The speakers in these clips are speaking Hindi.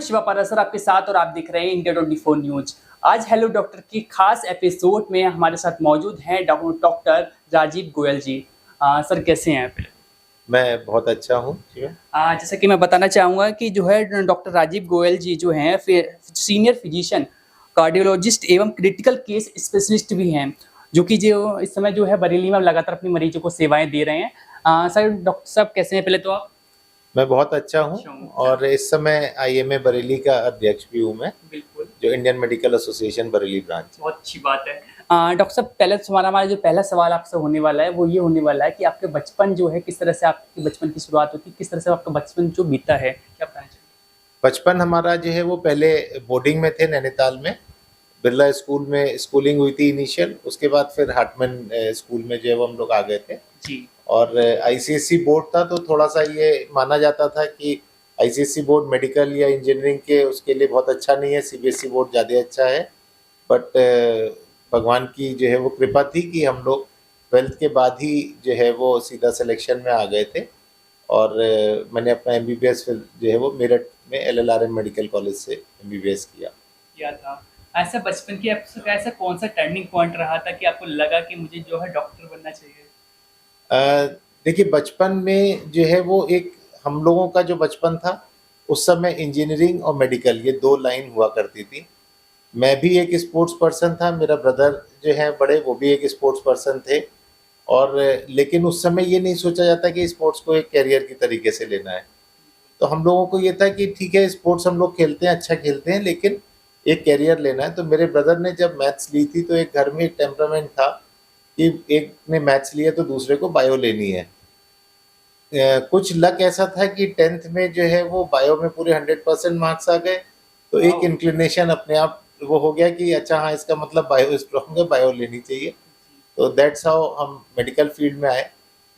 शिवा पारासर आपके साथ और आप देख रहे हैं इंडिया 24 न्यूज। आज हेलो डॉक्टर की खास एपिसोड में हमारे साथ मौजूद हैं डॉक्टर राजीव गोयल जी। सर कैसे हैं आप? मैं बहुत अच्छा हूँ। जैसा कि मैं बताना चाहूँगा कि जो है डॉक्टर राजीव गोयल जी जो हैं फिर सीनियर फिजिशियन, कार्डियोलॉजिस्ट एवं क्रिटिकल केस स्पेशलिस्ट भी हैं, जो कि जो इस समय जो है बरेली में लगातार अपनी मरीजों को सेवाएं दे रहे हैं। सर डॉक्टर साहब कैसे हैं पहले तो आप? मैं बहुत अच्छा हूँ अच्छा हूँ। और इस समय आईएमए बरेली का अध्यक्ष भी हूँ मैं, बिल्कुल। जो Indian medical association Bareilly branch. बहुत अच्छी बात है। डॉक्टर साहब पहले तो हमारा जो पहला सवाल आपसे होने वाला है वो ये होने वाला है कि आपके बचपन जो है किस तरह से आपके बचपन की शुरुआत होती है, किस तरह से आपका बचपन जो बीता है? क्या बताना चाहिए? बचपन हमारा जो है वो पहले बोर्डिंग में थे नैनीताल में, बिरला स्कूल में स्कूलिंग हुई थी इनिशियल, उसके बाद फिर हार्टमैन स्कूल में जो है वो हम लोग आ गए थे। जी। और आईसीएसई बोर्ड था तो थोड़ा सा ये माना जाता था कि आईसीएसई बोर्ड मेडिकल या इंजीनियरिंग के उसके लिए बहुत अच्छा नहीं है, सीबीएसई बोर्ड ज़्यादा अच्छा है। बट भगवान की जो है वो कृपा थी कि हम लोग 12th के बाद ही जो है वो सीधा सिलेक्शन में आ गए थे। और मैंने अपना एमबीबीएस फिर जो है वो मेरठ में एलएलआरएम मेडिकल कॉलेज से एमबीबीएस किया। किया था। ऐसा बचपन की आपका ऐसा कौन-सा टर्निंग पॉइंट रहा था कि आपको लगा कि मुझे जो है डॉक्टर बनना चाहिए? अ, देखिए बचपन में जो है वो एक हम लोगों का जो बचपन था, उस समय इंजीनियरिंग और मेडिकल ये 2 लाइन हुआ करती थी। मैं भी एक स्पोर्ट्स पर्सन था, मेरा ब्रदर जो है बड़े वो भी एक स्पोर्ट्स पर्सन थे। और लेकिन उस समय ये नहीं सोचा जाता कि स्पोर्ट्स को एक करियर की तरीके से लेना है। तो हम लोगों को ये था कि ठीक है स्पोर्ट्स हम लोग खेलते हैं, अच्छा खेलते हैं, लेकिन एक करियर लेना है। तो मेरे ब्रदर ने जब मैथ्स ली थी तो एक घर में एक टेम्परामेंट था कि एक ने मैथ्स लिया तो दूसरे को बायो लेनी है। कुछ लक ऐसा था कि 10th में जो है वो बायो में पूरे 100% मार्क्स आ गए, तो एक वाओ! इंक्लिनेशन अपने आप वो हो गया कि अच्छा हाँ इसका मतलब बायो स्ट्रॉन्ग है, बायो लेनी चाहिए। तो दैट्स हाउ हम मेडिकल फील्ड में आए।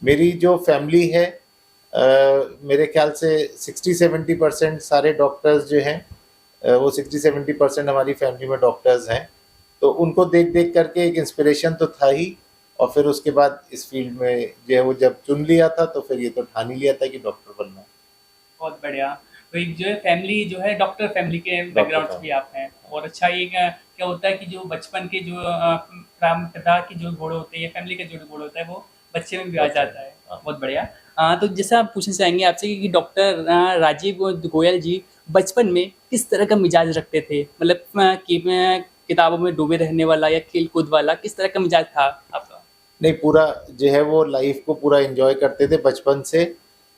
मेरी जो फैमिली है मेरे ख्याल से 60-70% सारे डॉक्टर्स जो हैं, वो 60-70% हमारी फैमिली में डॉक्टर्स हैं। तो उनको देख देख करके एक इंस्पिरेशन तो था ही। और फिर उसके बाद इस फील्ड में जो है वो जब चुन लिया था तो फिर ये तो ठान ही लिया था कि डॉक्टर बनना है। बहुत बढ़िया। तो एक जो है फैमिली जो है डॉक्टर फैमिली के डॉक्टर बैकग्राउंड से भी फैमिली। आप हैं और अच्छा ये क्या होता है कि जो बचपन के जो पिता के जो गुण होते हैं या फैमिली का जो गुण होता है वो बच्चे में भी आ बच्चे जाता में है। हाँ। बहुत बढ़िया। तो जैसे आप पूछना चाहेंगे आपसे कि डॉक्टर राजीव गोयल जी बचपन में किस तरह का मिजाज रखते थे? मतलब किताबों में डूबे रहने वाला या खेल कूद वाला किस तरह का मिजाज था आपका? नहीं, पूरा जो है वो लाइफ को पूरा एंजॉय करते थे बचपन से।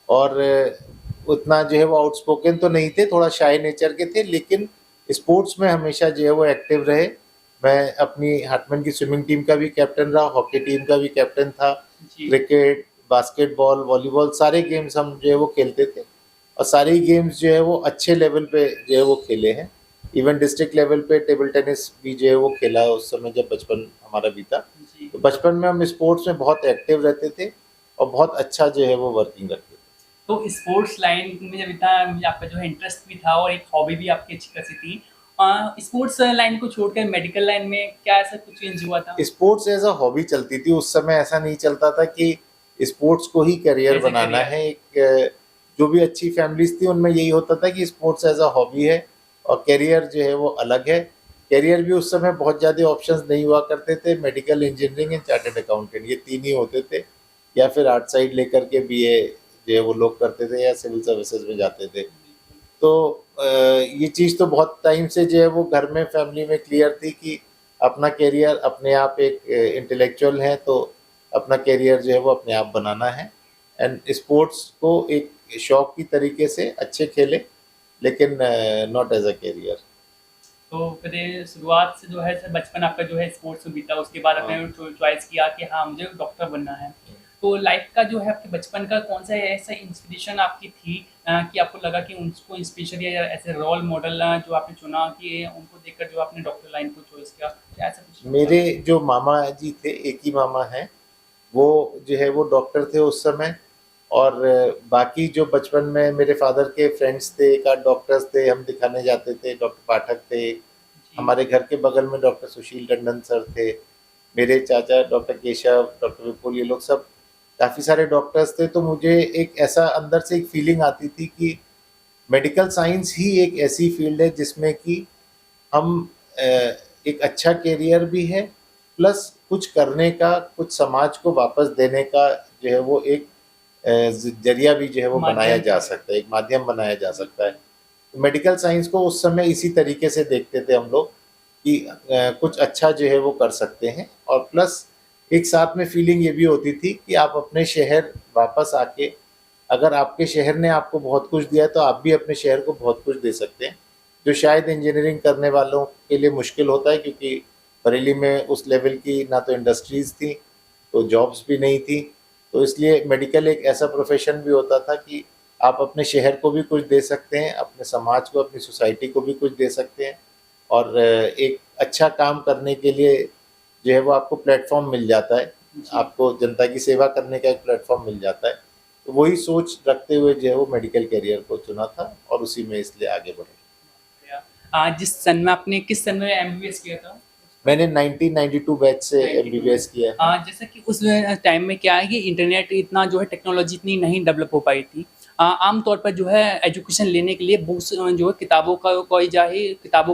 और उतना जो है वो आउटस्पोकन तो नहीं थे, थोड़ा शाय नेचर के थे, लेकिन स्पोर्ट्स में हमेशा जो है वो एक्टिव रहे। मैं अपनी हार्टमैन की स्विमिंग टीम का भी कैप्टन रहा, हॉकी टीम का भी कैप्टन था। जी। क्रिकेट, बास्केटबॉल, वॉलीबॉल सारे गेम्स हम जो है वो खेलते थे। और सारे ही गेम्स जो है वो अच्छे लेवल पे जो है वो खेले हैं। इवन डिस्ट्रिक्ट लेवल पे टेबल टेनिस भी जो है वो खेला है उस समय जब बचपन हमारा बीता। जी। तो बचपन में हम स्पोर्ट्स में बहुत एक्टिव रहते थे और बहुत अच्छा जो है वो वर्किंग करते थे। तो स्पोर्ट्स लाइन में जब इतना मुझे आपका जो है इंटरेस्ट भी था और एक हॉबी भी आपकी अच्छी खासी थी, स्पोर्ट्स लाइन को छोड़कर मेडिकल लाइन में क्या ऐसा कुछ चेंज हुआ था? स्पोर्ट्स एज अ हॉबी चलती थी उस समय, ऐसा नहीं चलता था कि स्पोर्ट्स को ही करियर एज ए बनाना करियर। है। एक जो भी अच्छी फैमिलीज थी उनमें यही होता था कि स्पोर्ट्स एज अ हॉबी है और करियर जो है वो अलग है। करियर भी उस समय बहुत ज़्यादा ऑप्शंस नहीं हुआ करते थे, medical, engineering and chartered accountant ये 3 ही होते थे। या फिर आर्ट साइड लेकर के बीए जो है वो लोग करते थे या सिविल सर्विसेज में जाते थे। तो ये चीज़ तो बहुत टाइम से जो है वो घर में फैमिली में क्लियर थी कि अपना करियर अपने आप एक इंटेलेक्चुअल है तो अपना करियर जो है वो अपने आप बनाना है। एंड स्पोर्ट्स को एक शौक की तरीके से अच्छे खेले, लेकिन नॉट एज अ करियर। तो फिर ये शुरुआत से जो है सर बचपन आपका जो है स्पोर्ट्स में बीता, उसके बाद हाँ। आपने चॉइस किया कि हाँ मुझे डॉक्टर बनना है। तो लाइफ का जो है आपके बचपन का कौन सा ऐसा इंस्पिरेशन आपकी थी कि आपको लगा कि उनको इंस्पिरेशन या ऐसे रोल मॉडल जो आपने चुना कि उनको देखकर जो आपने डॉक्टर लाइन को चॉइस किया, क्या ऐसा कुछ मेरे बताना? जो मामा जी थे, एक ही मामा हैं, वो जो है वो डॉक्टर थे उस समय। और बाकी जो बचपन में मेरे फादर के फ्रेंड्स थे, एक आध डॉक्टर्स थे, हम दिखाने जाते थे, डॉक्टर पाठक थे। जी। हमारे घर के बगल में डॉक्टर सुशील टंडन सर थे। मेरे चाचा डॉक्टर केशव, डॉक्टर विपुल, ये लोग सब काफ़ी सारे डॉक्टर्स थे। तो मुझे एक ऐसा अंदर से एक फीलिंग आती थी कि मेडिकल साइंस ही एक ऐसी फील्ड है जिसमें कि हम एक अच्छा करियर भी है, प्लस कुछ करने का, कुछ समाज को वापस देने का जो है वो एक जरिया भी जो है वो बनाया माध्यम जा है। सकता है, एक माध्यम बनाया जा सकता है। मेडिकल साइंस को उस समय इसी तरीके से देखते थे हम लोग कि कुछ अच्छा जो है वो कर सकते हैं, और प्लस एक साथ में फीलिंग ये भी होती थी कि आप अपने शहर वापस आके, अगर आपके शहर ने आपको बहुत कुछ दिया है तो आप भी अपने शहर को बहुत कुछ दे सकते हैं, जो शायद इंजीनियरिंग करने वालों के लिए मुश्किल होता है, क्योंकि बरेली में उस लेवल की ना तो इंडस्ट्रीज़ थी, तो जॉब्स भी नहीं थी। तो इसलिए मेडिकल एक ऐसा प्रोफेशन भी होता था कि आप अपने शहर को भी कुछ दे सकते हैं, अपने समाज को, अपनी सोसाइटी को भी कुछ दे सकते हैं, और एक अच्छा काम करने के लिए जो है वो आपको प्लेटफॉर्म मिल जाता है, जी। आपको जनता की सेवा करने का एक प्लेटफॉर्म मिल जाता है। तो वही सोच रखते हुए जो है वो मेडिकल करियर को चुना था, और उसी में इसलिए आगे बढ़े। जिस सन में आपने किस सन में एमबीबीएस किया था? मैंने 1992 बैच से 92 में। एमबीबीएस किया है। जैसे कि उस टाइम में क्या है कि इंटरनेट इतना जो है टेक्नोलॉजी इतनी नहीं डेवलप हो पाई थी। आम तौर पर जो है एजुकेशन लेने के लिए बुक्स जो है किताबों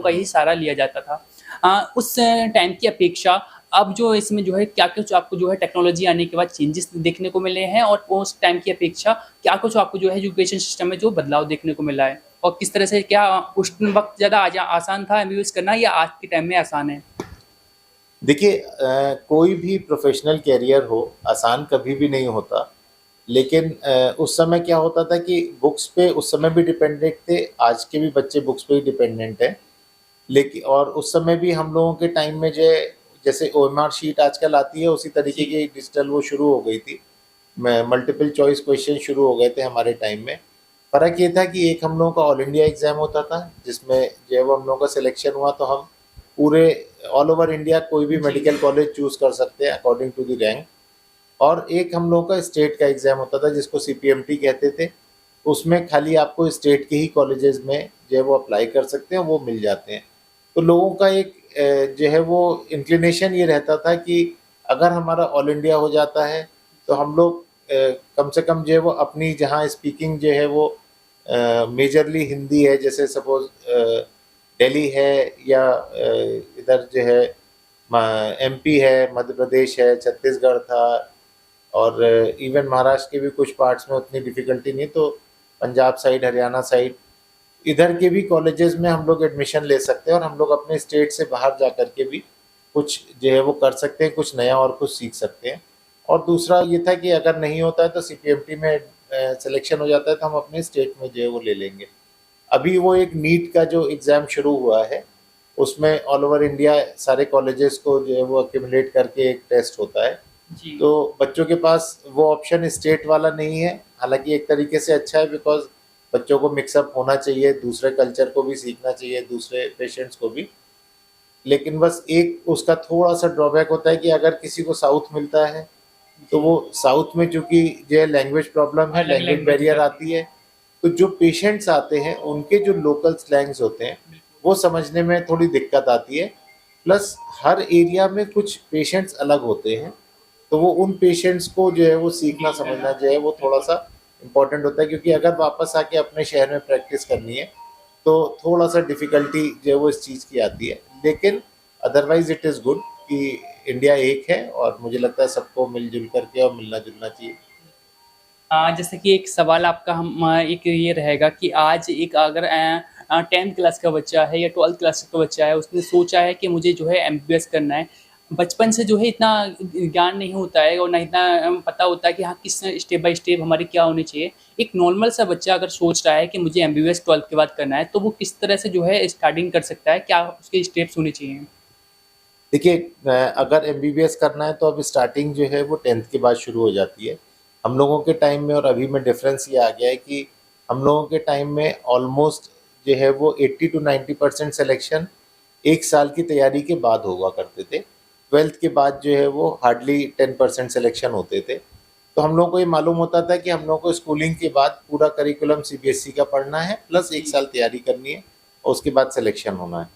का ही सहारा लिया जाता था। उस टाइम की अपेक्षा अब जो इसमें जो है क्या कुछ आपको जो है टेक्नोलॉजी आने के बाद चेंजेस देखने को मिले हैं, और उस टाइम की अपेक्षा क्या कुछ आपको जो है एजुकेशन सिस्टम में जो बदलाव देखने को मिला है, और किस तरह से क्या उस वक्त ज़्यादा आसान था एमबीबीएस करना या आज के टाइम में आसान है? देखिए, कोई भी प्रोफेशनल कैरियर हो, आसान कभी भी नहीं होता, लेकिन उस समय क्या होता था कि बुक्स पे उस समय भी डिपेंडेंट थे, आज के भी बच्चे बुक्स पे ही डिपेंडेंट हैं। लेकिन और उस समय भी हम लोगों के टाइम में जो है, जैसे ओएमआर शीट आजकल आती है, उसी तरीके जी। की डिजिटल वो शुरू हो गई थी। मल्टीपल चॉइस क्वेश्चन शुरू हो गए थे हमारे टाइम में। फ़र्क ये था कि एक हम लोगों का ऑल इंडिया एग्ज़ाम होता था, जिसमें जो है वो हम लोगों का सिलेक्शन हुआ तो हम पूरे ऑल ओवर इंडिया कोई भी जी। मेडिकल कॉलेज चूज़ कर सकते हैं अकॉर्डिंग टू द रैंक। और एक हम लोगों का स्टेट का एग्ज़ाम होता था जिसको सीपीएमटी कहते थे। उसमें खाली आपको स्टेट के ही कॉलेजेस में जो है वो अप्लाई कर सकते हैं, वो मिल जाते हैं। तो लोगों का एक जो है वो इंक्लिनेशन ये रहता था कि अगर हमारा ऑल इंडिया हो जाता है तो हम लोग कम से कम जो है वो अपनी जहाँ स्पीकिंग जो है वो मेजरली हिंदी है, जैसे सपोज़ दिल्ली है, या इधर जो है एमपी है, मध्य प्रदेश है, छत्तीसगढ़ था, और इवन महाराष्ट्र के भी कुछ पार्ट्स में उतनी डिफ़िकल्टी नहीं, तो पंजाब साइड, हरियाणा साइड, इधर के भी कॉलेजेस में हम लोग एडमिशन ले सकते हैं, और हम लोग अपने स्टेट से बाहर जा कर के भी कुछ जो है वो कर सकते हैं, कुछ नया और कुछ सीख सकते हैं। और दूसरा ये था कि अगर नहीं होता है तो सीपीएमटी में सिलेक्शन हो जाता है तो हम अपने स्टेट में जो है वो ले लेंगे। अभी वो एक नीट का जो एग्ज़ाम शुरू हुआ है, उसमें ऑल ओवर इंडिया सारे कॉलेजेस को जो है वो एक्यूमुलेट करके एक टेस्ट होता है। जी। तो बच्चों के पास वो ऑप्शन स्टेट वाला नहीं है, हालाँकि एक तरीके से अच्छा है, बिकॉज़ बच्चों को मिक्सअप होना चाहिए, दूसरे कल्चर को भी सीखना चाहिए, दूसरे पेशेंट्स को भी। लेकिन बस एक उसका थोड़ा-सा ड्रॉबैक होता है कि अगर किसी को साउथ मिलता है, तो जी। वो साउथ में चूँकि जो है लैंग्वेज प्रॉब्लम है, अलग लैंग्वेज लैंग्वेज बैरियर आती आती है, तो जो पेशेंट्स आते हैं, उनके जो लोकल स्लैंग्स होते हैं, है। बिल्कुल। वो समझने में थोड़ी दिक्कत आती है। प्लस हर एरिया में कुछ पेशेंट्स अलग होते हैं, तो वो उन पेशेंट्स को जो है वो सीखना डील करना। समझना जो है वो बिल्कुल। थोड़ा-सा इम्पोर्टेंट होता है, क्योंकि अगर वापस आके अपने शहर में प्रैक्टिस करनी है, तो थोड़ा-सा डिफ़िकल्टी जो है वो इस चीज़ की आती है। लेकिन अदरवाइज़ इट इज़ गुड कि इंडिया एक है, और मुझे लगता है सबको मिल-जुल करके और मिलना-जुलना चाहिए। जैसे कि एक सवाल आपका एक ये रहेगा कि आज एक अगर 10th क्लास का बच्चा है या 12th क्लास का बच्चा है, उसने सोचा है कि मुझे जो है एमबीबीएस करना है। बचपन से जो है इतना ज्ञान नहीं होता है और ना इतना पता होता है कि हाँ, किस स्टेप बाय स्टेप हमारे क्या होने चाहिए। एक नॉर्मल सा बच्चा अगर सोच रहा है कि मुझे एमबीबीएस 12th के बाद करना है, तो वो किस तरह से जो है स्टार्टिंग कर सकता है? क्या उसके स्टेप्स होने चाहिए? देखिए, अगर एमबीबीएस करना है तो अब स्टार्टिंग जो है वो 10th के बाद शुरू हो जाती है। हम लोगों के टाइम में और अभी में डिफरेंस ये आ गया है कि हम लोगों के टाइम में ऑलमोस्ट जो है वो 80 टू 90% सिलेक्शन 1 साल की तैयारी के बाद हुआ करते थे। 12th के बाद जो है वो हार्डली 10% सिलेक्शन होते थे। तो हम लोगों को ये मालूम होता था कि हम लोगों को स्कूलिंग के बाद पूरा करिकुलम सीबीएसई का पढ़ना है, प्लस 1 जी। साल तैयारी करनी है, और उसके बाद सिलेक्शन होना है।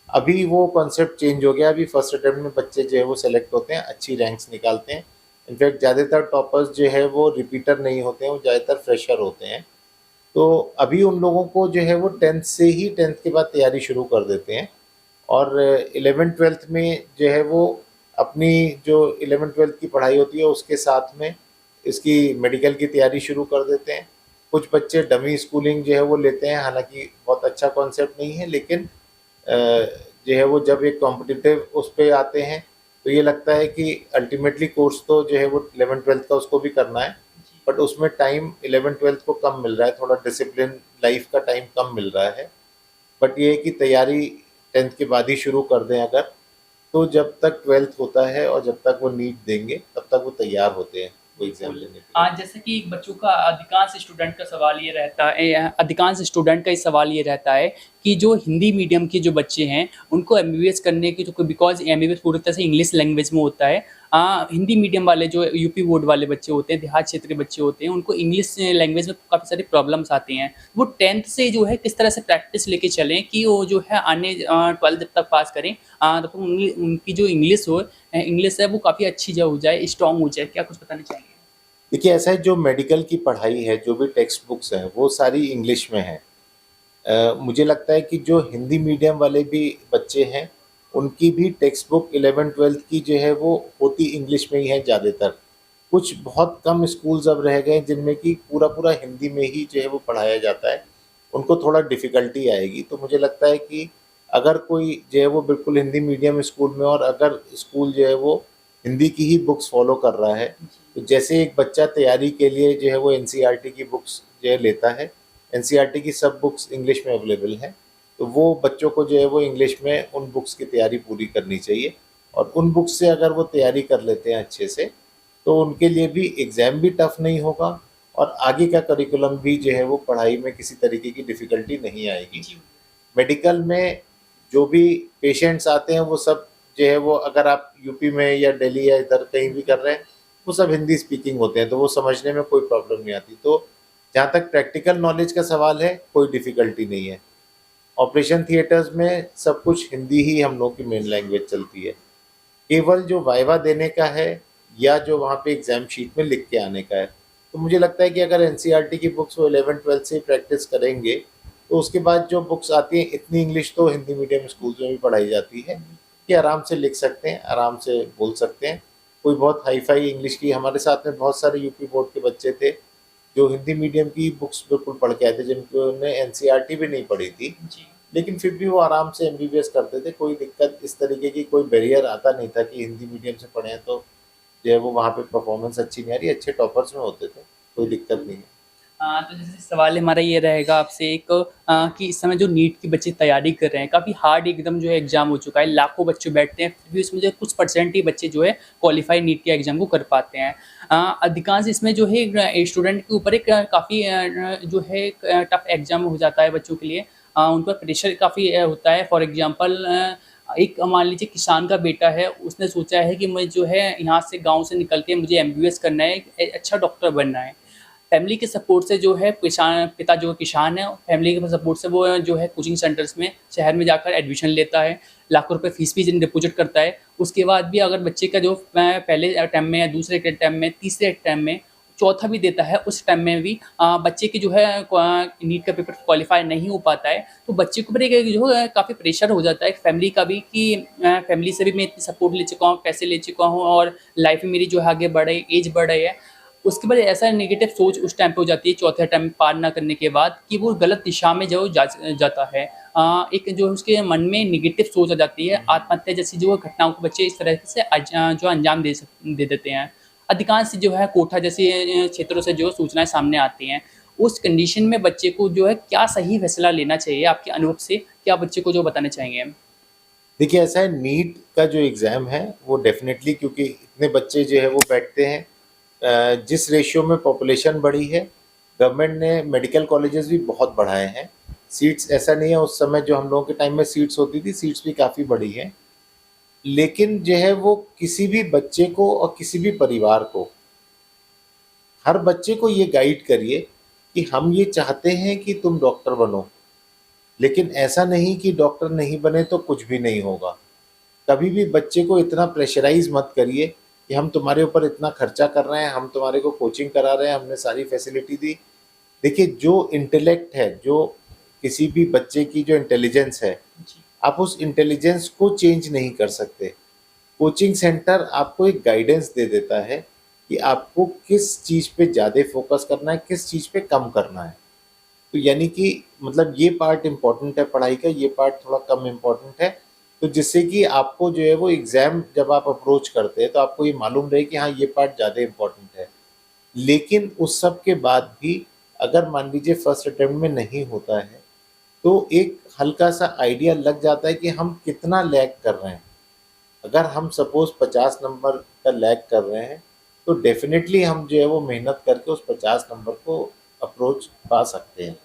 अभी वो कॉन्सेप्ट चेंज हो गया, अभी फर्स्ट अटेम्प्ट में बच्चे जो है वो सेलेक्ट होते हैं, अच्छी रैंक्स निकालते हैं। इनफैक्ट ज़्यादातर टॉपर्स जो है वो रिपीटर नहीं होते हैं, वो ज़्यादातर फ्रेशर होते हैं। तो अभी उन लोगों को जो है वो 10th से ही 10th के बाद तैयारी शुरू कर देते हैं, और 11th-12th में जो है वो अपनी जो 11th-12th की पढ़ाई होती है उसके साथ में इसकी मेडिकल की तैयारी शुरू कर देते हैं। कुछ बच्चे डमी स्कूलिंग जो है वो लेते हैं, हालाँकि बहुत अच्छा कॉन्सेप्ट नहीं है, लेकिन जो है वो जब एक कॉम्पिटिटिव उस पे आते हैं तो ये लगता है कि अल्टीमेटली कोर्स तो जो है वो 11th-12th का उसको भी करना है, बट उसमें टाइम 11th-12th को कम मिल रहा है, थोड़ा डिसिप्लिन लाइफ का टाइम कम मिल रहा है। बट ये है कि तैयारी 10th के बाद ही शुरू कर दें अगर, तो जब तक 12th होता है और जब तक वो नीट देंगे तब तक वो तैयार होते हैं वो एग्ज़ाम लेने के लिए। आज जैसे कि बच्चों का अधिकांश स्टूडेंट का सवाल ये रहता है, अधिकांश स्टूडेंट का ये सवाल ये रहता है कि जो हिंदी मीडियम के जो बच्चे हैं उनको एमबीबीएस करने की, तो बिकॉज एमबीबीएस पूरी तरह से इंग्लिश लैंग्वेज में होता है। हिंदी मीडियम वाले जो यूपी बोर्ड वाले बच्चे होते हैं, देहात क्षेत्र के बच्चे होते हैं, उनको इंग्लिश लैंग्वेज में काफ़ी सारी प्रॉब्लम्स आती हैं। वो 10th से जो है किस तरह से प्रैक्टिस लेके चलें कि वो जो है आने 12th जब तक पास करें तब तक उनकी जो इंग्लिश है वो काफ़ी अच्छी जो हो जाए, स्ट्रॉन्ग हो जाए। क्या कुछ बताना चाहेंगे? देखिए, ऐसा है, जो मेडिकल की पढ़ाई है, जो भी टेक्स्ट बुक्स हैं वो सारी इंग्लिश में हैं। मुझे लगता है कि जो हिंदी मीडियम वाले भी बच्चे हैं उनकी भी टेक्स्ट बुक 11th-12th की जो है वो होती इंग्लिश में ही है ज़्यादातर। कुछ बहुत कम स्कूल्स अब रह गए जिनमें कि पूरा हिंदी में ही जो है वो पढ़ाया जाता है, उनको थोड़ा डिफ़िकल्टी आएगी। तो मुझे लगता है कि अगर कोई जो है वो बिल्कुल हिंदी मीडियम स्कूल में, और अगर स्कूल जो है वो हिंदी की ही बुक्स फ़ॉलो कर रहा है, तो जैसे एक बच्चा तैयारी के लिए जो है वो एनसीईआरटी की बुक्स जो है लेता है, एनसीईआरटी की सब बुक्स इंग्लिश में अवेलेबल हैं, तो वो बच्चों को जो है वो इंग्लिश में उन बुक्स की तैयारी पूरी करनी चाहिए, और उन बुक्स से अगर वो तैयारी कर लेते हैं अच्छे से, तो उनके लिए भी एग्ज़ाम भी टफ़ नहीं होगा, और आगे का करिकुलम भी जो है वो पढ़ाई में किसी तरीके की डिफ़िकल्टी नहीं आएगी। मेडिकल में जो भी पेशेंट्स आते हैं वो सब जो है वो, अगर आप यूपी में या दिल्ली या इधर कहीं भी कर रहे हैं, वो सब हिंदी स्पीकिंग होते हैं, तो वो समझने में कोई प्रॉब्लम नहीं आती। तो जहाँ तक प्रैक्टिकल नॉलेज का सवाल है, कोई डिफ़िकल्टी नहीं है। ऑपरेशन थिएटर्स में सब कुछ हिंदी ही हम लोग की मेन लैंग्वेज चलती है। केवल जो वाइवा देने का है या जो वहाँ पे एग्ज़ाम शीट में लिख के आने का है। तो मुझे लगता है कि अगर एनसीईआरटी की बुक्स वो 11th-12th से प्रैक्टिस करेंगे, तो उसके बाद जो बुक्स आती हैं, इतनी इंग्लिश तो हिंदी मीडियम स्कूल्स में भी पढ़ाई जाती है कि आराम से लिख सकते हैं, आराम से बोल सकते हैं। कोई बहुत हाई-फाई इंग्लिश की, हमारे साथ में बहुत सारे यूपी बोर्ड के बच्चे थे, जो हिंदी मीडियम की बुक्स बिल्कुल पढ़ के आए थे, जिन्होंने एनसीईआरटी भी नहीं पढ़ी थी, जी। लेकिन फिर भी वो आराम से एमबीबीएस करते थे। कोई दिक्कत, इस तरीके की कोई बैरियर आता नहीं था कि हिंदी मीडियम से पढ़े हैं तो जो है वो वहाँ पे परफॉर्मेंस अच्छी नहीं आ रही, अच्छे टॉपर्स में होते थे, कोई दिक्कत नहीं है। तो जैसे सवाल हमारा ये रहेगा आपसे एक, कि इस समय जो नीट की बच्चे तैयारी कर रहे हैं, काफ़ी हार्ड एकदम जो है एग्ज़ाम हो चुका है, लाखों बच्चे बैठते हैं, फिर भी उसमें जो है कुछ परसेंट ही बच्चे जो है क्वालिफाई नीट के एग्ज़ाम को कर पाते हैं। अधिकांश इसमें जो है स्टूडेंट के ऊपर एक काफ़ी जो है टफ एग्ज़ाम हो जाता है बच्चों के लिए। उन पर प्रेशर काफ़ी होता है। फॉर एग्ज़ाम्पल, एक मान लीजिए किसान का बेटा है, उसने सोचा है कि मैं जो है यहाँ से गाँव से निकल के मुझे एमबीबीएस करना है, एक अच्छा डॉक्टर बनना है। फैमिली के सपोर्ट से जो है किसान, पिता जो किसान है, फैमिली के सपोर्ट से वो जो है कोचिंग सेंटर्स में शहर में जाकर एडमिशन लेता है, लाखों रुपए फीस भी डिपॉजिट करता है। उसके बाद भी अगर बच्चे का जो पहले अटेम्प्ट में या दूसरे के अटेम्प्ट में, तीसरे अटेम्प्ट में, चौथा भी देता है, उस टाइम में भी बच्चे की जो है नीट का पेपर क्वालिफाई नहीं हो पाता है, तो बच्चे के ऊपर एक जो है काफ़ी प्रेशर हो जाता है फैमिली का भी कि फैमिली से भी मैं इतनी सपोर्ट ले चुका हूँ, पैसे ले चुका हूँ, और लाइफ में मेरी जो है आगे बढ़ रही है, एज बढ़ रही है। उसके बाद ऐसा नेगेटिव सोच उस टाइम पे हो जाती है, चौथे अटेम्प्ट पार ना करने के बाद, कि वो गलत दिशा में जो जाता है। एक जो उसके मन में नेगेटिव सोच आ जाती है, आत्महत्या जैसी जो घटनाओं को बच्चे इस तरह से जो अंजाम दे देते हैं। अधिकांश जो है कोटा जैसे क्षेत्रों से जो सूचनाएँ सामने आती हैं। उस कंडीशन में बच्चे को जो है क्या सही फैसला लेना चाहिए आपके अनुभव से? क्या बच्चे को जो बताना चाहेंगे? देखिए, ऐसा है, नीट का जो एग्ज़ाम है वो डेफ़िनेटली, क्योंकि इतने बच्चे जो है वो बैठते हैं, जिस रेशियो में पॉपुलेशन बढ़ी है, गवर्नमेंट ने मेडिकल कॉलेजेस भी बहुत बढ़ाए हैं। सीट्स, ऐसा नहीं है, उस समय जो हम लोगों के टाइम में सीट्स होती थी, सीट्स भी काफ़ी बढ़ी हैं। लेकिन जो है वो किसी भी बच्चे को और किसी भी परिवार को, हर बच्चे को ये गाइड करिए कि हम ये चाहते हैं कि तुम डॉक्टर बनो, लेकिन ऐसा नहीं कि डॉक्टर नहीं बने तो कुछ भी नहीं होगा। कभी भी बच्चे को इतना प्रेशराइज़ मत करिए कि हम तुम्हारे ऊपर इतना खर्चा कर रहे हैं, हम तुम्हारे को कोचिंग करा रहे हैं, हमने सारी फैसिलिटी दी। देखिए जो इंटेलेक्ट है, जो किसी भी बच्चे की जो इंटेलिजेंस है, जी। आप उस इंटेलिजेंस को चेंज नहीं कर सकते। कोचिंग सेंटर आपको एक गाइडेंस दे देता है कि आपको किस चीज़ पे ज़्यादा फोकस करना है, किस चीज़ पे कम करना है। तो यानी कि मतलब ये पार्ट इम्पोर्टेंट है पढ़ाई का, ये पार्ट थोड़ा कम इम्पोर्टेंट है। तो जिससे कि आपको जो है वो एग्ज़ाम जब आप अप्रोच करते हैं तो आपको ये मालूम रहे कि हाँ, ये पार्ट ज़्यादा इम्पोर्टेंट है। लेकिन उस सब के बाद भी अगर मान लीजिए फर्स्ट अटेम्प्ट में नहीं होता है, तो एक हल्का-सा आइडिया लग जाता है कि हम कितना लैग कर रहे हैं। अगर हम सपोज़ 50 नंबर का लैग कर रहे हैं, तो डेफ़िनेटली हम जो है वो मेहनत करके उस 50 नंबर को अप्रोच पा सकते हैं।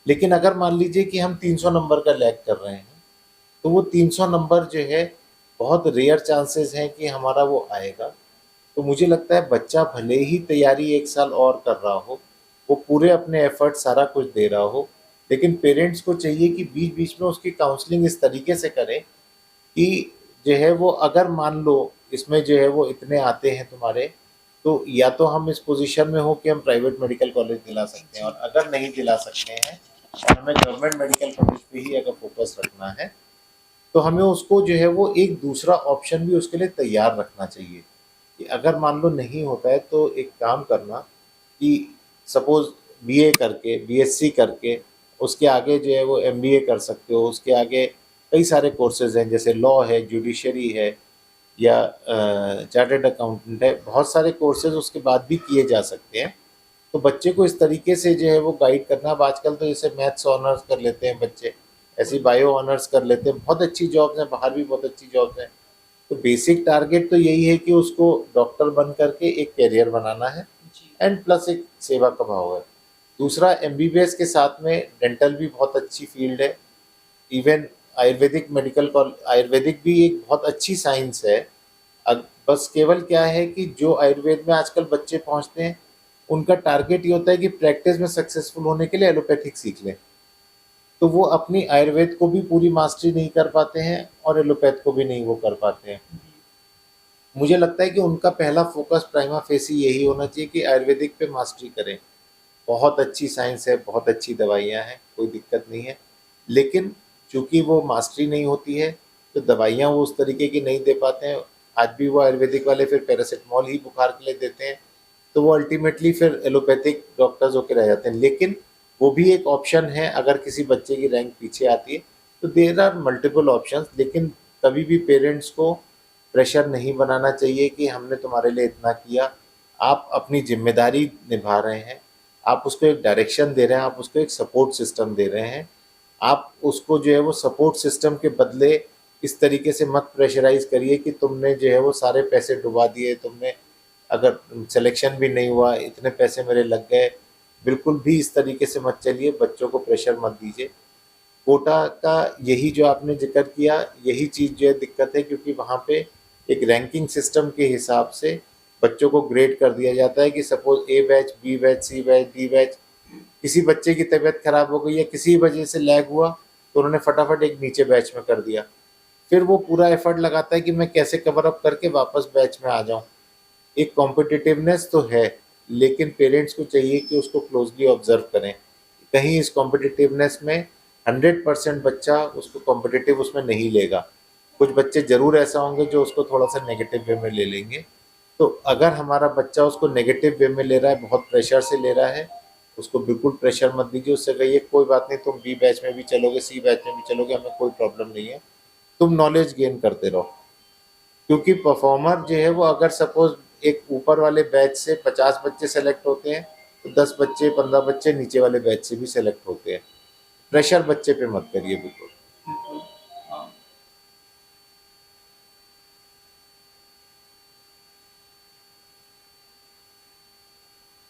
लेकिन अगर मान लीजिए कि हम 300 नंबर का लैग कर रहे हैं, तो वो 300 नंबर जो है बहुत रेयर चांसेस हैं कि हमारा वो आएगा। तो मुझे लगता है बच्चा भले ही तैयारी 1 साल और कर रहा हो, वो पूरे अपने एफ़र्ट सारा कुछ दे रहा हो, लेकिन पेरेंट्स को चाहिए कि बीच-बीच में उसकी काउंसलिंग इस तरीके से करें कि जो है वो अगर मान लो इसमें जो है वो इतने आते हैं तुम्हारे, तो या तो हम इस पोज़ीशन में हो कि हम प्राइवेट मेडिकल कॉलेज दिला सकते हैं, और अगर नहीं दिला सकते हैं और हमें गवर्नमेंट मेडिकल कॉलेज पे ही अगर फ़ोकस रखना है, तो हमें उसको जो है वो एक दूसरा ऑप्शन भी उसके लिए तैयार रखना चाहिए कि अगर मान लो नहीं होता है तो एक काम करना कि सपोज़ बीए करके, बीएससी करके उसके आगे जो है वो एमबीए कर सकते हो, उसके आगे कई सारे कोर्सेज़ हैं जैसे लॉ है, जुडिशरी है या चार्टर्ड अकाउंटेंट है, बहुत सारे कोर्सेज़ उसके बाद भी किए जा सकते हैं। तो बच्चे को इस तरीके से जो है वो गाइड करना। अब आजकल तो जैसे मैथ्स ऑनर्स कर लेते हैं बच्चे, ऐसे ही बायो ऑनर्स कर लेते हैं, बहुत अच्छी जॉब्स हैं, बाहर भी बहुत अच्छी जॉब्स हैं। तो बेसिक टारगेट तो यही है कि उसको डॉक्टर बन करके एक करियर बनाना है, जी। एंड प्लस एक सेवा का भाव है। दूसरा एमबीबीएस के साथ में डेंटल भी बहुत अच्छी फील्ड है। इवन आयुर्वेदिक भी एक बहुत अच्छी साइंस है। बस केवल क्या है कि जो आयुर्वेद में आजकल बच्चे पहुंचते हैं, उनका टारगेट ये होता है कि प्रैक्टिस में सक्सेसफुल होने के लिए एलोपैथिक सीख लें। तो वो अपनी आयुर्वेद को भी पूरी मास्टरी नहीं कर पाते हैं और एलोपैथ को भी नहीं वो कर पाते हैं। मुझे लगता है कि उनका पहला फोकस प्राइमा फेसी यही होना चाहिए कि आयुर्वेदिक पे मास्टरी करें। बहुत अच्छी साइंस है, बहुत अच्छी दवाइयाँ हैं, कोई दिक्कत नहीं है। लेकिन चूँकि वो मास्टरी नहीं होती है, तो दवाइयाँ वो उस तरीके की नहीं दे पाते हैं। आज भी वो आयुर्वेदिक वाले फिर पैरासिटामॉल ही बुखार के लिए देते हैं, तो वो अल्टीमेटली फिर एलोपैथिक डॉक्टर्स होके रह जाते हैं। लेकिन वो भी एक ऑप्शन है अगर किसी बच्चे की रैंक पीछे आती है, तो देयर आर मल्टीपल ऑप्शंस। लेकिन कभी भी पेरेंट्स को प्रेशर नहीं बनाना चाहिए कि हमने तुम्हारे लिए इतना किया। आप अपनी ज़िम्मेदारी निभा रहे हैं, आप उसको एक डायरेक्शन दे रहे हैं, आप उसको एक सपोर्ट सिस्टम दे रहे हैं। आप उसको जो है वो सपोर्ट सिस्टम के बदले इस तरीके से मत प्रेशराइज़ करिए कि तुमने जो है वो सारे पैसे डुबा दिए, तुमने अगर सिलेक्शन भी नहीं हुआ, इतने पैसे मेरे लग गए। बिल्कुल भी इस तरीके से मत चलिए, बच्चों को प्रेशर मत दीजिए। कोटा का यही जो आपने ज़िक्र किया, यही चीज़ जो है दिक्कत है, क्योंकि वहाँ पे एक रैंकिंग सिस्टम के हिसाब से बच्चों को ग्रेड कर दिया जाता है कि सपोज़ ए बैच, बी बैच, सी बैच, डी बैच। किसी बच्चे की तबीयत खराब हो गई या किसी वजह से लैग हुआ, तो उन्होंने फटाफट एक नीचे बैच में कर दिया। फिर वो पूरा एफर्ट लगाता है कि मैं कैसे कवर अप करके वापस बैच में आ जाऊँ। एक कॉम्पिटिटिवनेस तो है, लेकिन पेरेंट्स को चाहिए कि उसको क्लोज़ली ऑब्ज़र्व करें। कहीं इस कॉम्पिटिटिवनेस में 100% बच्चा उसको कॉम्पिटिटिव उसमें नहीं लेगा। कुछ बच्चे ज़रूर ऐसा होंगे जो उसको थोड़ा-सा नेगेटिव वे में ले लेंगे। तो अगर हमारा बच्चा उसको नेगेटिव वे में ले रहा है, बहुत प्रेशर से ले रहा है, उसको बिल्कुल प्रेशर मत दीजिए। उससे कहिए कोई बात नहीं, तुम बी बैच में भी चलोगे, सी बैच में भी चलोगे, हमें कोई प्रॉब्लम नहीं है। तुम नॉलेज गेन करते रहो। क्योंकि परफॉर्मर जो है वो अगर सपोज़ एक ऊपर वाले बैच से 50 बच्चे सेलेक्ट होते हैं, तो 10 बच्चे, 15 बच्चे नीचे वाले बैच से भी सेलेक्ट होते हैं। प्रेशर बच्चे पे मत करिए बिल्कुल। बिल्कुल। हाँ।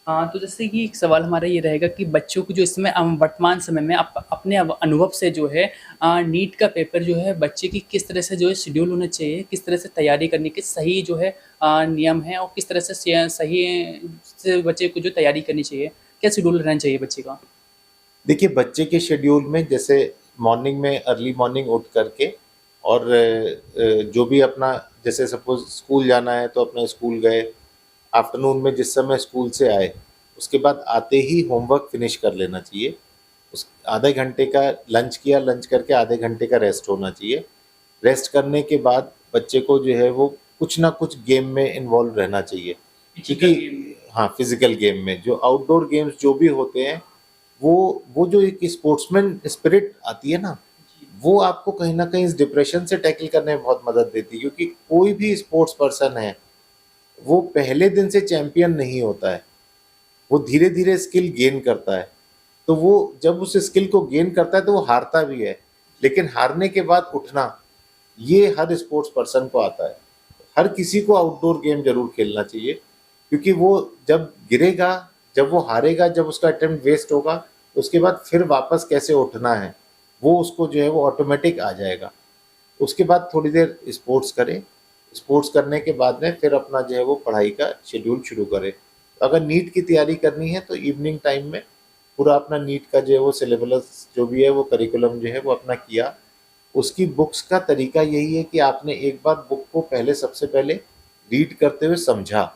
हाँ, तो जैसे कि एक सवाल हमारा ये रहेगा कि बच्चों को जो इसमें वर्तमान समय में अपने अनुभव से जो है नीट का पेपर जो है बच्चे की किस तरह से जो है शेड्यूल होना चाहिए, किस तरह से तैयारी करने के सही जो है नियम है और किस तरह से सही से बच्चे को जो तैयारी करनी चाहिए, क्या शेड्यूल रहना चाहिए बच्चे का? देखिए बच्चे के शेड्यूल में जैसे मॉर्निंग में अर्ली मॉर्निंग उठ करके और जो भी अपना जैसे सपोज़ स्कूल जाना है तो अपने स्कूल गए, आफ्टरनून में जिस समय स्कूल से आए, उसके बाद आते ही होमवर्क फिनिश कर लेना चाहिए। उस आधे घंटे का लंच किया, लंच करके आधे घंटे का रेस्ट होना चाहिए। रेस्ट करने के बाद बच्चे को जो है वो कुछ ना कुछ गेम में इन्वॉल्व रहना चाहिए, फिजिकल क्योंकि गेम। हाँ, फिजिकल गेम में जो आउटडोर गेम्स जो भी होते हैं, वो जो एक स्पोर्ट्समैन स्पिरिट आती है ना, जी। वो आपको कहीं ना कहीं इस डिप्रेशन से टैकल करने में बहुत मदद देती है। क्योंकि कोई भी स्पोर्ट्स पर्सन है, वो पहले दिन से चैंपियन नहीं होता है, वो धीरे धीरे स्किल गेन करता है। तो वो जब उस स्किल को गेन करता है तो वो हारता भी है, लेकिन हारने के बाद उठना, ये हर स्पोर्ट्स पर्सन को आता है। हर किसी को आउटडोर गेम जरूर खेलना चाहिए, क्योंकि वो जब गिरेगा, जब वो हारेगा, जब उसका अटेम्प्ट वेस्ट होगा, उसके बाद फिर वापस कैसे उठना है, वो उसको जो है वो ऑटोमेटिक आ जाएगा। उसके बाद थोड़ी देर स्पोर्ट्स करें, स्पोर्ट्स करने के बाद में फिर अपना जो है वो पढ़ाई का शेड्यूल शुरू करें। अगर नीट की तैयारी करनी है तो इवनिंग टाइम में पूरा अपना नीट का जो है वो सिलेबस जो भी है वो करिकुलम जो है वो अपना किया। उसकी बुक्स का तरीका यही है कि आपने एक बार बुक को पहले सबसे पहले रीड करते हुए समझा,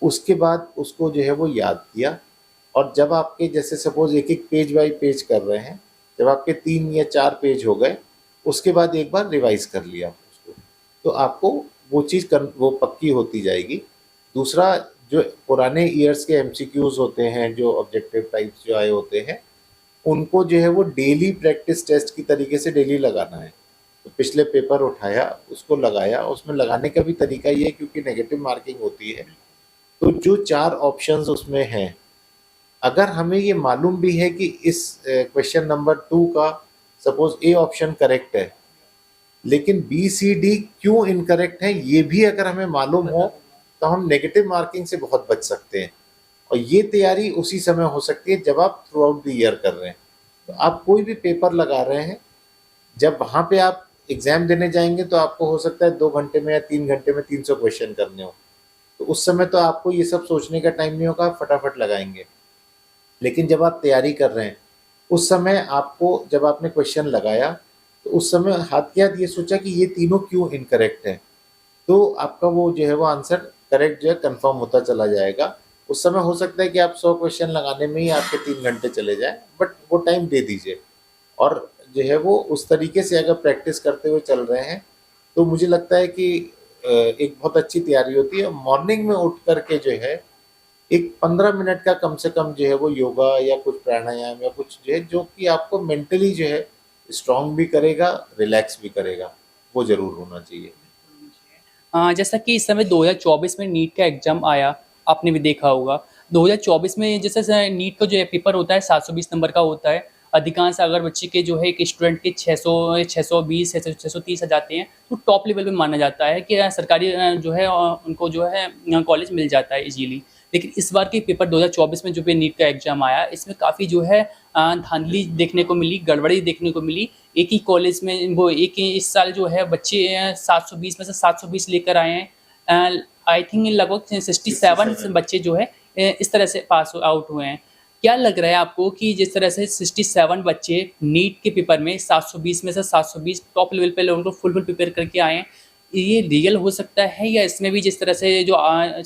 उसके बाद उसको जो है वो याद किया। और जब आपके जैसे सपोज एक एक पेज बाई पेज कर रहे हैं, जब आपके 3 या 4 पेज हो गए, उसके बाद एक बार रिवाइज कर लिया उसको, तो आपको वो चीज़ वो पक्की होती जाएगी। दूसरा, जो पुराने ईयर्स के एमसीक्यूज होते हैं, जो ऑब्जेक्टिव टाइप्स जो आए होते हैं, उनको जो है वो डेली प्रैक्टिस टेस्ट की तरीके से डेली लगाना है। तो पिछले पेपर उठाया, उसको लगाया। उसमें लगाने का भी तरीका ये है, क्योंकि नेगेटिव मार्किंग होती है, तो जो 4 ऑप्शंस उसमें हैं, अगर हमें ये मालूम भी है कि इस क्वेश्चन नंबर 2 का सपोज ए ऑप्शन करेक्ट है, लेकिन बी सी डी क्यों इनकरेक्ट है, ये भी अगर हमें मालूम हो, तो हम नेगेटिव मार्किंग से बहुत बच सकते हैं। और ये तैयारी उसी समय हो सकती है जब आप थ्रू आउट द ईयर कर रहे हैं। तो आप कोई भी पेपर लगा रहे हैं, जब वहाँ पे आप एग्जाम देने जाएंगे, तो आपको हो सकता है 2 घंटे में या 3 घंटे में 300 क्वेश्चन करने हो, तो उस समय तो आपको ये सब सोचने का टाइम नहीं होगा, आप फटाफट लगाएंगे। लेकिन जब आप तैयारी कर रहे हैं, उस समय आपको, जब आपने क्वेश्चन लगाया, तो उस समय हाथ के हाथ ये सोचा कि ये तीनों क्यों इनकरेक्ट है, तो आपका वो जो है वो आंसर करेक्ट जो है कंफर्म होता चला जाएगा। उस समय हो सकता है कि आप 100 क्वेश्चन लगाने में ही आपके 3 घंटे चले जाएं, बट वो टाइम दे दीजिए। और जो है वो उस तरीके से अगर प्रैक्टिस करते हुए चल रहे हैं, तो मुझे लगता है कि एक बहुत अच्छी तैयारी होती है। मॉर्निंग में उठ करके जो है एक 15 मिनट का कम से कम जो है वो योगा या कुछ प्राणायाम या कुछ जो है, जो कि आपको मेंटली जो है स्ट्रांग भी करेगा, रिलैक्स भी करेगा, वो ज़रूर होना चाहिए। जैसा कि इस समय 2024 में नीट का एग्ज़ाम आया, आपने भी देखा होगा। 2024 में जैसे नीट का जो है पेपर होता है 720 नंबर का होता है। अधिकांश अगर बच्चे के जो है एक स्टूडेंट के 600, 620, 630 आ जाते हैं, तो टॉप लेवल पे माना जाता है कि सरकारी जो है उनको जो है कॉलेज मिल जाता है ईज़िली। लेकिन इस बार के पेपर 2024 में जो भी नीट का एग्ज़ाम आया, इसमें काफ़ी जो है धांधली देखने को मिली, गड़बड़ी देखने को मिली। एक ही कॉलेज में वो एक ही इस साल जो है बच्चे 720 में से 720 लेकर आए हैं। आई थिंक लगभग 67 बच्चे जो है इस तरह से पास आउट हुए हैं। क्या लग रहा है आपको कि जिस तरह से 67 बच्चे नीट के पेपर में 720 में से 720 टॉप लेवल पे लोगों को फुल प्रिपेयर करके आए हैं, ये रियल हो सकता है, या इसमें भी जिस तरह से जो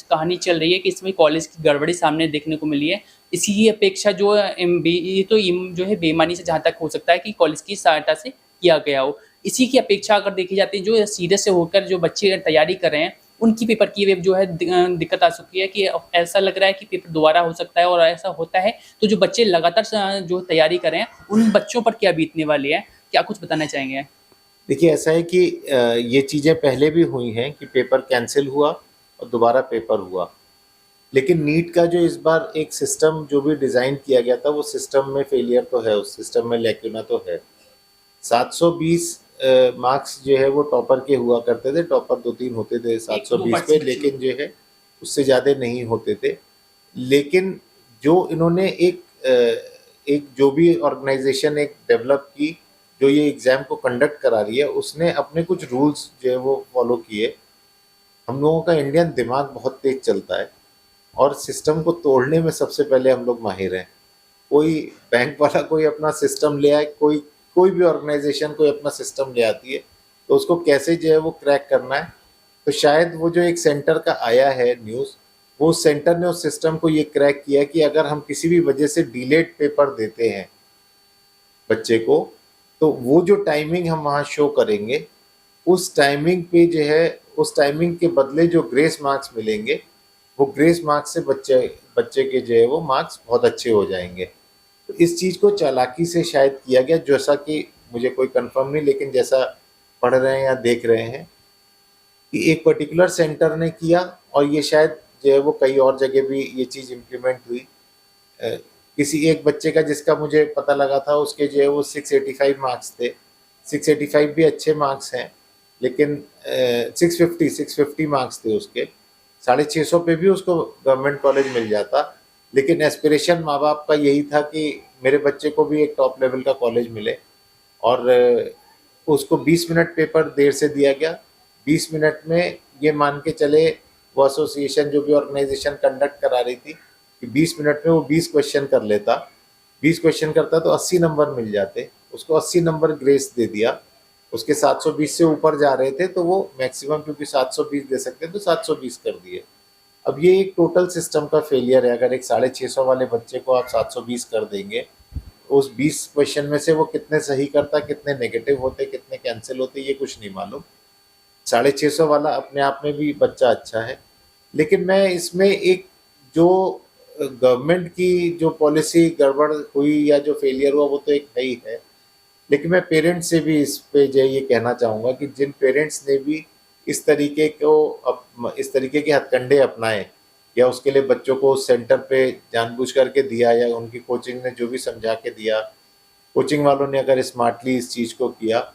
कहानी चल रही है कि इसमें कॉलेज की गड़बड़ी सामने देखने को मिली है, इसी अपेक्षा जो ये तो जो है बेईमानी से जहाँ तक हो सकता है कि कॉलेज की सहायता से किया गया हो। इसी की अपेक्षा अगर देखी जाती है, जो सीरियस से होकर जो बच्चे तैयारी कर रहे हैं, उनकी पेपर की वेब जो है दिक्कत आ चुकी है कि ऐसा लग रहा है कि पेपर दोबारा हो सकता है, और ऐसा होता है तो जो बच्चे लगातार जो तैयारी कर रहे हैं, उन बच्चों पर क्या बीतने वाली है? क्या कुछ बताना चाहेंगे? देखिए, ऐसा है कि ये चीज़ें पहले भी हुई हैं कि पेपर कैंसिल हुआ और दोबारा पेपर हुआ। लेकिन नीट का जो इस बार एक सिस्टम जो भी डिज़ाइन किया गया था, वो सिस्टम में फेलियर तो है, उस सिस्टम में लैक्यूना तो है। 720 मार्क्स जो है वो टॉपर के हुआ करते थे, टॉपर 2-3 होते थे 720 पे, लेकिन जो है उससे ज़्यादा नहीं होते थे। लेकिन जो इन्होंने एक जो भी ऑर्गेनाइजेशन एक डेवलप की, जो ये एग्ज़ाम को कंडक्ट करा रही है, उसने अपने कुछ रूल्स जो है वो फॉलो किए। हम लोगों का इंडियन दिमाग बहुत तेज चलता है, और सिस्टम को तोड़ने में सबसे पहले हम लोग माहिर हैं। कोई बैंक वाला कोई अपना सिस्टम ले आए, कोई भी ऑर्गेनाइजेशन कोई अपना सिस्टम ले आती है, तो उसको कैसे जो है वो क्रैक करना है। तो शायद वो जो एक सेंटर का आया है न्यूज़, वो सेंटर ने उस सिस्टम को ये क्रैक किया कि अगर हम किसी भी वजह से डिलेड पेपर देते हैं बच्चे को, तो वो जो टाइमिंग हम वहाँ शो करेंगे, उस टाइमिंग पे जो है, उस टाइमिंग के बदले जो ग्रेस मार्क्स मिलेंगे, वो ग्रेस मार्क्स से बच्चे बच्चे के जो है वो मार्क्स बहुत अच्छे हो जाएंगे। तो इस चीज़ को चालाकी से शायद किया गया, जैसा कि मुझे कोई कंफर्म नहीं, लेकिन जैसा पढ़ रहे हैं या देख रहे हैं कि एक पर्टिकुलर सेंटर ने किया, और ये शायद जो है वो कई और जगह भी ये चीज़ इम्प्लीमेंट हुई। किसी एक बच्चे का जिसका मुझे पता लगा था, उसके जो है वो 685 मार्क्स थे। 685 भी अच्छे मार्क्स हैं, लेकिन 650 मार्क्स थे उसके। 650 पे भी उसको गवर्नमेंट कॉलेज मिल जाता, लेकिन एस्पिरेशन माँ बाप का यही था कि मेरे बच्चे को भी एक टॉप लेवल का कॉलेज मिले। और उसको 20 मिनट पेपर देर से दिया गया। 20 मिनट में ये मान के चले, वो एसोसिएशन जो भी ऑर्गेनाइजेशन कंडक्ट करा रही थी, कि 20 मिनट में वो 20 क्वेश्चन कर लेता। 20 क्वेश्चन करता तो 80 नंबर मिल जाते। उसको 80 नंबर ग्रेस दे दिया। उसके 720 से ऊपर जा रहे थे तो वो मैक्सिमम, क्योंकि 720 दे सकते हैं तो 720 कर दिए। अब ये एक टोटल सिस्टम का फेलियर है। अगर एक 650 वाले बच्चे को आप 720 कर देंगे, उस 20 क्वेश्चन में से वो कितने सही करता, कितने नेगेटिव होते, कितने कैंसिल होते, ये कुछ नहीं मालूम। 650 वाला अपने आप में भी बच्चा अच्छा है, लेकिन मैं इसमें एक जो गवर्नमेंट की जो पॉलिसी गड़बड़ हुई या जो फेलियर हुआ, वो तो एक है ही है। लेकिन मैं पेरेंट्स से भी इस पे जो ये कहना चाहूँगा कि जिन पेरेंट्स ने भी इस तरीके के हथकंडे अपनाए, या उसके लिए बच्चों को सेंटर पे जानबूझ करके दिया, या उनकी कोचिंग ने जो भी समझा के दिया, कोचिंग वालों ने अगर स्मार्टली इस चीज़ को किया,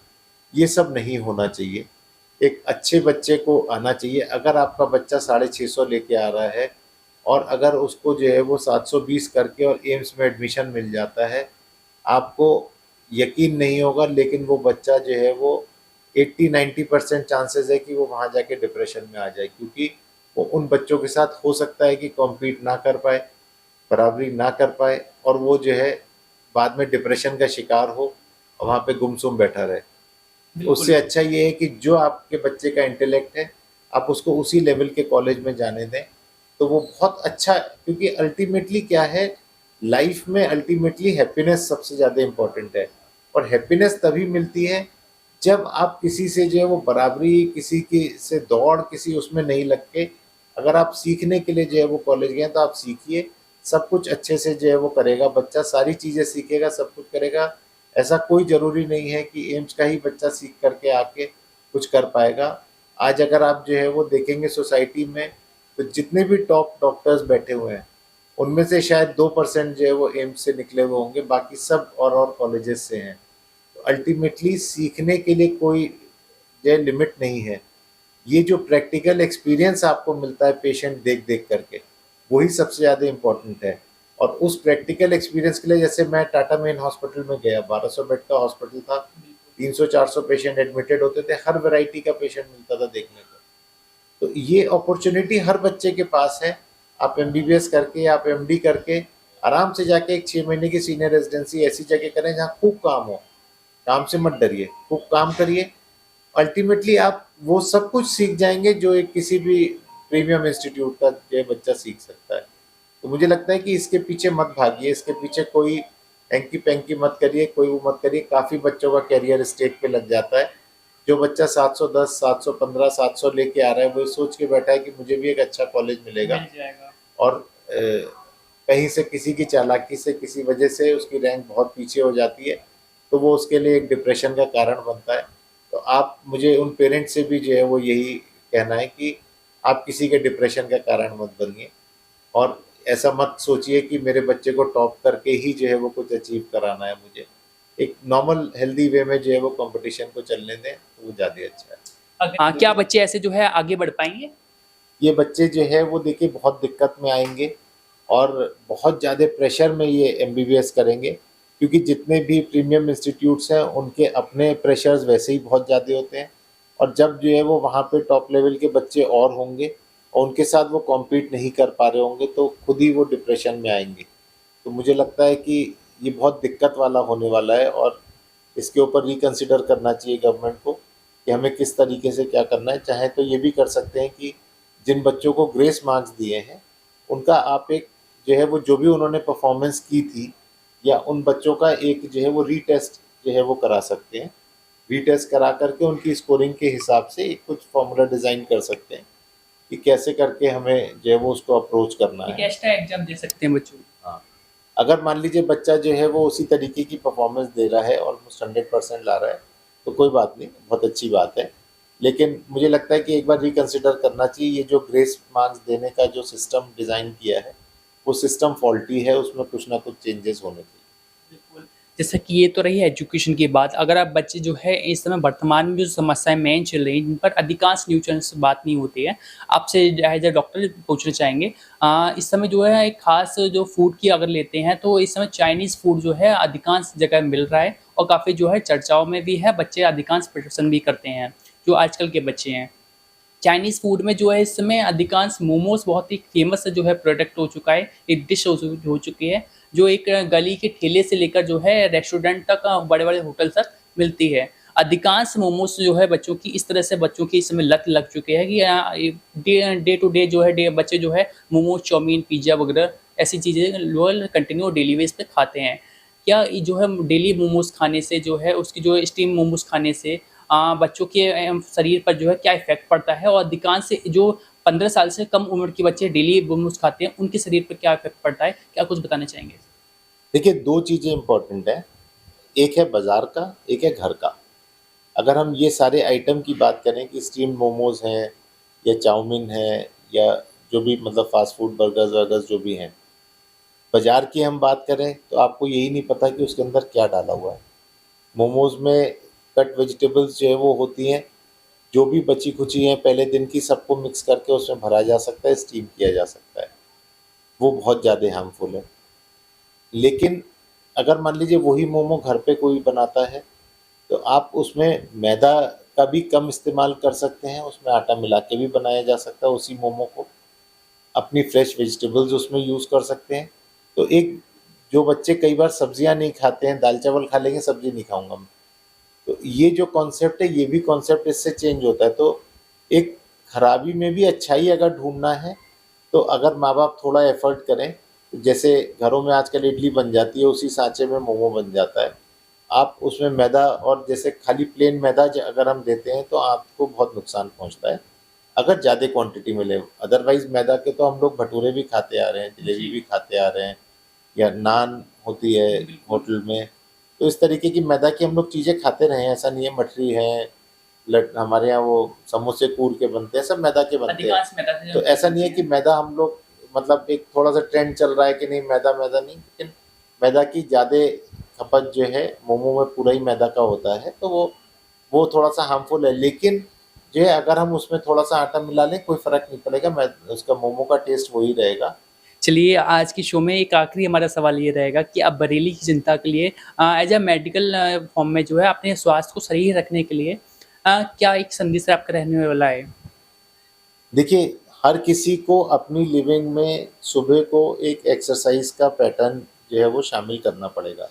ये सब नहीं होना चाहिए। एक अच्छे बच्चे को आना चाहिए। अगर आपका बच्चा 650 लेके आ रहा है, और अगर उसको जो है वो 720 करके और एम्स में एडमिशन मिल जाता है, आपको यकीन नहीं होगा, लेकिन वो बच्चा जो है वो 80-90% चांसेस है कि वो वहाँ जाके डिप्रेशन में आ जाए, क्योंकि वो उन बच्चों के साथ हो सकता है कि कॉम्पीट ना कर पाए, बराबरी ना कर पाए, और वो जो है बाद में डिप्रेशन का शिकार हो और वहाँ पे गुमसुम बैठा रहे। उससे बिल्कुल। अच्छा ये है कि जो आपके बच्चे का इंटेलेक्ट है, आप उसको उसी लेवल के कॉलेज में जाने दें, तो वो बहुत अच्छा। क्योंकि अल्टीमेटली क्या है, लाइफ में अल्टीमेटली हैप्पीनेस सबसे ज़्यादा इम्पोर्टेंट है। और हैप्पीनेस तभी मिलती है जब आप किसी से जो है वो बराबरी, किसी की से दौड़, किसी उसमें नहीं लग के, अगर आप सीखने के लिए जो है वो कॉलेज गए हैं, तो आप सीखिए। सब कुछ अच्छे से जो है वो करेगा बच्चा, सारी चीज़ें सीखेगा, सब कुछ करेगा। ऐसा कोई ज़रूरी नहीं है कि एम्स का ही बच्चा सीख करके आके कुछ कर पाएगा। आज अगर आप जो है वो देखेंगे सोसाइटी में, तो जितने भी टॉप डॉक्टर्स बैठे हुए हैं, उनमें से शायद 2% जो है वो एम्स से निकले हुए होंगे, बाकी सब और कॉलेजेस से हैं। तो अल्टीमेटली सीखने के लिए कोई जो है लिमिट नहीं है। ये जो प्रैक्टिकल एक्सपीरियंस आपको मिलता है पेशेंट देख देख करके, वही सबसे ज़्यादा इम्पोर्टेंट है। और उस प्रैक्टिकल एक्सपीरियंस के लिए, जैसे मैं टाटा मेन हॉस्पिटल में गया, 1200 बेड का हॉस्पिटल था, 300-400 पेशेंट एडमिटेड होते थे, हर वैरायटी का पेशेंट मिलता था देखने को। तो ये अपॉर्चुनिटी हर बच्चे के पास है। आप एमबीबीएस करके, आप एमडी करके आराम से जाके एक 6 महीने की सीनियर रेजिडेंसी ऐसी जगह करें जहाँ खूब काम हो। काम से मत डरिए, खूब काम करिए। अल्टीमेटली आप वो सब कुछ सीख जाएंगे जो एक किसी भी प्रीमियम इंस्टीट्यूट का जो बच्चा सीख सकता है। तो मुझे लगता है कि इसके पीछे मत भागिए, इसके पीछे कोई हैंकी पैंकी मत करिए, कोई वो मत करिए। काफ़ी बच्चों का कैरियर स्टेज पे लग जाता है। जो बच्चा 710, 715, 700 लेके आ रहा है, वो सोच के बैठा है कि मुझे भी एक अच्छा कॉलेज मिलेगा, मिल जाएगा। और कहीं से किसी की चालाकी से, किसी वजह से उसकी रैंक बहुत पीछे हो जाती है, तो वो उसके लिए एक डिप्रेशन का कारण बनता है। तो आप, मुझे उन पेरेंट्स से भी जो है वो यही कहना है कि आप किसी के डिप्रेशन का कारण मत बनिए, और ऐसा मत सोचिए कि मेरे बच्चे को टॉप करके ही जो है वो कुछ अचीव कराना है मुझे। एक नॉर्मल हेल्दी वे में जो है वो कंपटीशन को चलने दें, तो वो ज़्यादा अच्छा है। हाँ, क्या बच्चे ऐसे जो है आगे बढ़ पाएँगे? ये बच्चे जो है वो देखिए बहुत दिक्कत में आएंगे, और बहुत ज़्यादा प्रेशर में ये एमबीबीएस करेंगे, क्योंकि जितने भी प्रीमियम इंस्टीट्यूट्स हैं उनके अपने प्रेशर्स वैसे ही बहुत ज़्यादा होते हैं। और जब जो है वो वहाँ पे टॉप लेवल के बच्चे और होंगे, और उनके साथ वो कॉम्पीट नहीं कर पा रहे होंगे, तो खुद ही वो डिप्रेशन में आएंगे। तो मुझे लगता है कि ये बहुत दिक्कत वाला होने वाला है, और इसके ऊपर रिकंसिडर करना चाहिए गवर्नमेंट को कि हमें किस तरीके से क्या करना है। चाहे तो ये भी कर सकते हैं कि जिन बच्चों को ग्रेस मार्क्स दिए हैं, उनका आप एक जो है वो जो भी उन्होंने परफॉर्मेंस की थी या उन बच्चों का एक जो है वो रीटेस्ट जो है वो करा सकते हैं। रीटेस्ट करा करके उनकी स्कोरिंग के हिसाब से एक कुछ फॉर्मूला डिज़ाइन कर सकते हैं कि कैसे करके हमें जो है वो उसको अप्रोच करना एक है। एक्स्ट्रा एग्जाम दे सकते हैं बच्चों को। हाँ, अगर मान लीजिए बच्चा जो है वो उसी तरीके की परफॉर्मेंस दे रहा है, ऑलमोस्ट 100% ला रहा है, तो कोई बात नहीं, बहुत अच्छी बात है। लेकिन मुझे लगता है कि एक बार रिकंसिडर करना चाहिए, ये जो ग्रेस मार्क्स देने का जो सिस्टम डिज़ाइन किया है, वो सिस्टम फॉल्टी है, उसमें कुछ ना कुछ चेंजेस होने चाहिए। बिल्कुल। जैसे कि ये तो रही एजुकेशन की बात, अगर आप बच्चे जो है इस समय वर्तमान में जो समस्याएँ मेन चल रही हैं, जिन पर अधिकांश न्यूज़ चैनल से बात नहीं होती है, आपसे एज़ अ डॉक्टर पूछना चाहेंगे इस समय जो है एक ख़ास जो फूड की अगर लेते हैं, तो इस समय चाइनीज़ फूड जो है अधिकांश जगह मिल रहा है और काफ़ी जो है चर्चाओं में भी है, बच्चे अधिकांश पसंद भी करते हैं, जो आजकल के बच्चे हैं। चाइनीज़ फूड में जो है इस समय अधिकांश मोमोज़ बहुत ही फ़ेमस जो है प्रोडक्ट हो चुका है, एक डिश हो चुकी है, जो एक गली के ठेले से लेकर जो है रेस्टोरेंट तक बड़े-बड़े होटल तक मिलती है। अधिकांश मोमोज़ जो है बच्चों की इस तरह से बच्चों की इस समय लत लग चुकी है कि डे टू डे जो है डे बच्चे जो है मोमोज़, चाउमीन, पिज़्ज़ा वगैरह ऐसी चीज़ें लोअल कंटिन्यू डेली बेस पे खाते हैं। क्या ये जो है डेली मोमोज़ खाने से जो है उसकी जो स्टीम मोमोज़ खाने से बच्चों के शरीर पर जो है क्या इफ़ेक्ट पड़ता है और अधिकांश जो 15 साल से कम उम्र के बच्चे डेली मोमोज़ खाते हैं, उनके शरीर पर क्या इफ़ेक्ट पड़ता है? क्या कुछ बताना चाहेंगे? देखिए, 2 चीज़ें इम्पोर्टेंट हैं, एक है बाज़ार का, एक है घर का। अगर हम ये सारे आइटम की बात करें कि स्टीम्ड मोमोज़ हैं या चाउमीन है या जो भी मतलब फ़ास्ट फूड बर्गर्स-वर्गर्स जो भी हैं, बाज़ार की हम बात करें तो आपको यही नहीं पता कि उसके अंदर क्या डाला हुआ है। मोमोज़ में कट वेजिटेबल्स जो है वो होती हैं, जो भी बची-खुची हैं पहले दिन की सबको मिक्स करके उसमें भरा जा सकता है, स्टीम किया जा सकता है। वो बहुत ज़्यादा हार्मफुल है। लेकिन अगर मान लीजिए वही मोमो घर पे कोई बनाता है, तो आप उसमें मैदा का भी कम इस्तेमाल कर सकते हैं, उसमें आटा मिला के भी बनाया जा सकता है उसी मोमो को। अपनी फ्रेश वेजिटेबल्स उसमें यूज़ कर सकते हैं। तो एक जो बच्चे कई बार सब्जियाँ नहीं खाते हैं, दाल-चावल खा लेंगे, सब्ज़ी नहीं खाऊँगा मैं। तो ये जो कॉन्सेप्ट है, ये भी कॉन्सेप्ट इससे चेंज होता है। तो एक खराबी में भी अच्छाई अगर ढूँढना है, तो अगर माँ-बाप थोड़ा एफ़र्ट करें, जैसे घरों में आजकल इडली बन जाती है, उसी सांचे में मोमो बन जाता है। आप उसमें मैदा और जैसे खाली प्लेन मैदा अगर हम देते हैं, तो आपको बहुत नुकसान पहुँचता है, अगर ज़्यादा क्वांटिटी में लें। अदरवाइज़ मैदा के तो हम लोग भटूरे भी खाते आ रहे हैं, जलेबी जी। भी खाते आ रहे हैं या नान होती है बिल्कुल। होटल में। तो इस तरीके की मैदा की हम लोग चीज़ें खाते रहे हैं, ऐसा नहीं है। मठरी है, लट हमारे यहाँ वो समोसे कूर के बनते हैं, सब मैदा के बनते हैं। अधिकांश मैदा से तो ऐसा नहीं बनते है कि हैं। मैदा हम लोग मतलब एक थोड़ा-सा ट्रेंड चल रहा है कि नहीं मैदा नहीं, लेकिन मैदा की ज़्यादा खपत जो है मोमो में पूरा ही मैदा का होता है, तो वो थोड़ा-सा हार्मफुल है। लेकिन जो है अगर हम उसमें थोड़ा-सा आटा मिला लें, कोई फ़र्क नहीं पड़ेगा, मैं उसका मोमो का टेस्ट वही रहेगा। चलिए आज की शो में एक आखिरी हमारा सवाल ये रहेगा कि आप बरेली की जनता के लिए एज़ अ मेडिकल फॉर्म में जो है अपने स्वास्थ्य को सही रखने के लिए क्या एक संदेश आपका रहने वाला है? देखिए, हर किसी को अपनी लिविंग में सुबह को एक एक्सरसाइज़ का पैटर्न जो है वो शामिल करना पड़ेगा।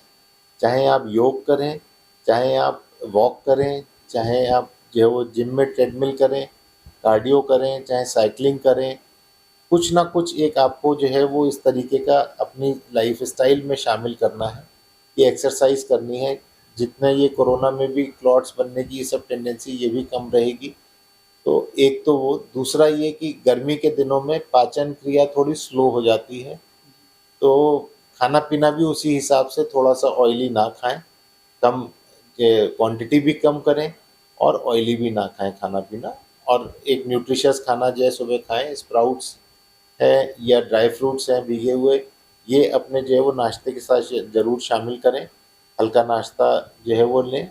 चाहे आप योग करें, चाहे आप वॉक करें, चाहे आप जो है वो जिम में ट्रेडमिल करें, कार्डियो करें, चाहे साइक्लिंग करें, कुछ ना कुछ एक आपको जो है वो इस तरीके का अपनी लाइफ़स्टाइल में शामिल करना है, कि एक्सरसाइज़ करनी है। जितना ये कोरोना में भी क्लॉट्स बनने की ये सब टेंडेंसी ये भी कम रहेगी। तो एक तो वो, दूसरा ये कि गर्मी के दिनों में पाचन क्रिया थोड़ी स्लो हो जाती है, तो खाना-पीना भी उसी हिसाब से थोड़ा-सा ऑयली ना खाएँ, कम क्वांटिटी भी कम करें और ऑयली भी ना खाएँ खाना-पीना, और एक न्यूट्रिशियस खाना जो है सुबह खाएँ। स्प्राउट्स है या ड्राई फ्रूट्स हैं भीगे हुए, ये अपने जो है वो नाश्ते के साथ ज़रूर शामिल करें। हल्का नाश्ता जो है वो लें।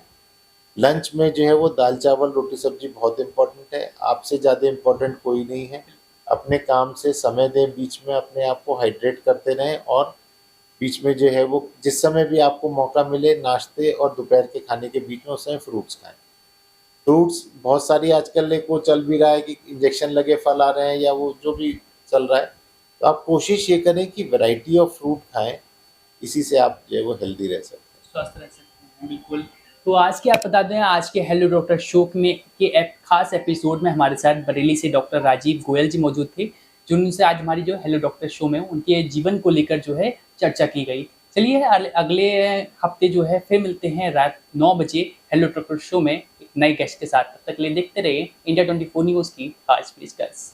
लंच में जो है वो दाल-चावल, रोटी-सब्ज़ी बहुत इम्पोर्टेंट है, आपसे ज़्यादा इम्पोर्टेंट कोई नहीं है। अपने काम से समय दें, बीच में अपने आप को हाइड्रेट करते रहें, और बीच में जो है वो जिस समय भी आपको मौका मिले नाश्ते और दोपहर के खाने के बीच में उस समय फ्रूट्स खाएँ। फ्रूट्स बहुत सारी आजकल एक वो चल भी रहा है कि इंजेक्शन लगे फल आ रहे हैं या वो जो भी चल रहा है, तो आप कोशिश ये करें कि वैरायटी ऑफ फ्रूट खाएँ, इसी से आप जो है वो हेल्दी रह सकते हैं। स्वस्थ रह सकते हैं, बिल्कुल। तो आज के आप बता दें आज के हेलो डॉक्टर शो में के एक खास एपिसोड में हमारे साथ बरेली से डॉक्टर राजीव गोयल जी मौजूद थे, जिनसे आज हमारी जो हेलो डॉक्टर शो में उनके जीवन को लेकर जो है चर्चा की गई। चलिए अगले हफ्ते जो है फिर मिलते हैं रात 9 बजे हेलो डॉक्टर शो में एक नए गेस्ट के साथ। तब तक के लिए देखते रहिए इंडिया 24 न्यूज़ की खास पेशकश।